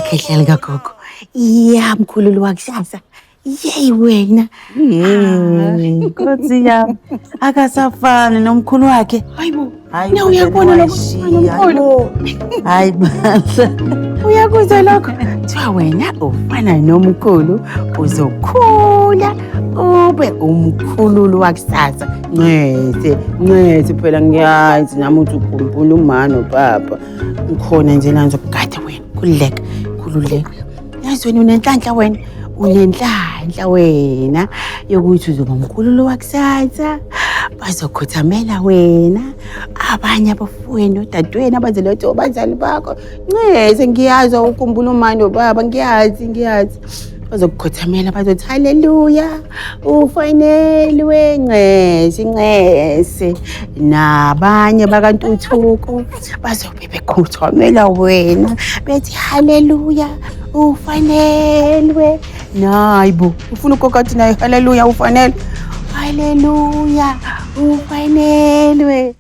Khehlela likagogo. Mkhulu wakusasa. Yey wena. Nkosi yami. Akasafani nomkhulu wakhe. Hayibo. Hayi Na uyakubona lokho nomkhulu. Hayi bandla. Uyakuzwa lokho? Kuthiwa wena ufana nomkhulu uzokhula ube umkhulu wakusasa. Ncese phela ngiyazi nami uthi ukhumbula uma nobaba. Ngikhona nje la ngizokugada wena. Khululeka. Yazi wena unenhlanhla wena. Unenhlanhla wena yokuthi uzoba umkhulu wakusasa. Bazokhothamela wena. Abanye abafowenu odadewenu abazelethe abazali bakho. Ncese ngiyazi ukhumbula uma nobaba ngiyazi. Bazokukhothamela bazothi haleluya. Ufanelwe Ncese. Nabanye bakantuthuko bazobe bekhothamela wena bethi haleluya. Ufanelwe. Hayibo, ufuna ukokathi nayo haleluya ufanelwe. Haleluya. Ufanelwe.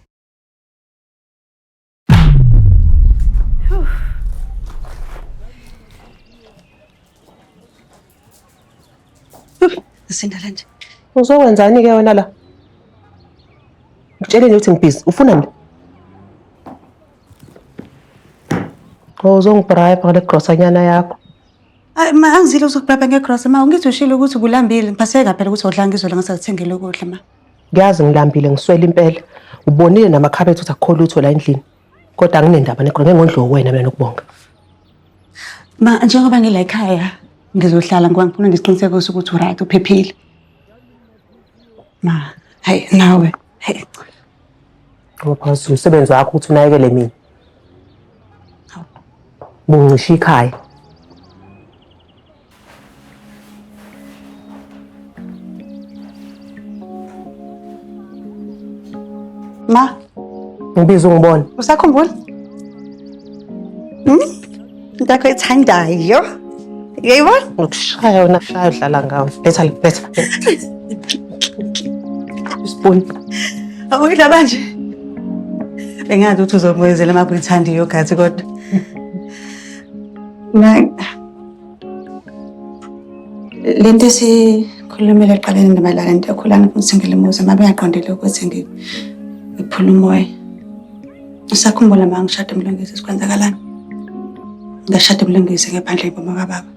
Sindala nje. Uzokwenzani-ke wena la? Ngitshele nje ukuthi ngibhizi. Ufuna mina? Uzongibribe ngale grosanyana yakho. Hayi ma angizile uzokubhebha ngegrocery ma ungithi ushilo ukuthi kulambile ngiphaseka phela ukuthi odla ngizola ngasakuthengele ukudla ma. Ngiyazi ngilambile ngiswela impela. Ubonile namakhabethe uthi akukho lutho la endlini. Kodwa anginendaba negrosanyana ngondlo wena mina nokubonga. Ma njengoba ngila ekhaya ngizohlala ngoba ngifuna ngisiqiniseke ukuthi uright uphephile. Ma hey nawe hey. Ngoba usebenza wakho ukuthi unakekele mina. Bungisha ikhaya. Ma Ngibiza ungibona. usakhumbula? Ntakho ethandayo. Yeyibona? Ukushaya wena shaya udlala ngawo. Letha. Spoon. Awuyidla manje. Bengazi ukuthi uzomwezela uma uyithandiyo gathi kodwa. Lento sikhulumela eqaleni namalala into ekhulana ukusengela umuzi uma bengaqondile ukuthi ngiphula umoya. Usakhumbula uma ngishada eMlungisi sikwenzakalani? Ngashada eMlungisi ngephandle iboma kababa.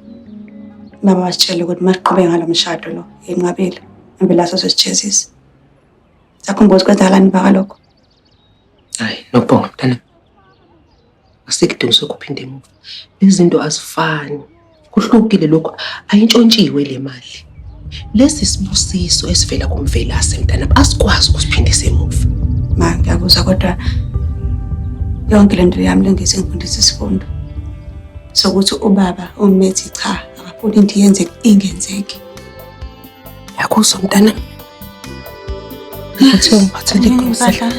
Baba wasitshela ukuthi masiqhubeke ngalo mshado lo enqabile ngempela sosijezisa. Sakhumbula sikwenzakalani baka lokho? Hayi, nokubonga mntana. Asikudinga sokuphinde emuva. Izinto azifani. Kuhlukile lokho, ayintshontshiwe le mali. Lesi sibusiso esivela kumvelase mntana, asikwazi ukusiphindisa emuva. Ma ngiyakuzwa kodwa yonke lento yami lengise ngifundisa isifundo sokuthi ubaba umethi cha akafuni into yenzeke ingenzeki. Yakuzwa mntana. Uthi ungiphathele igrocery.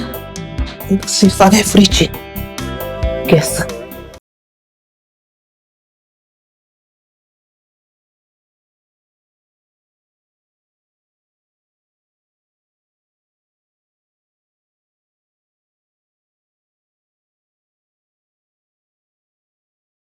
Sifake efrijini. Guess.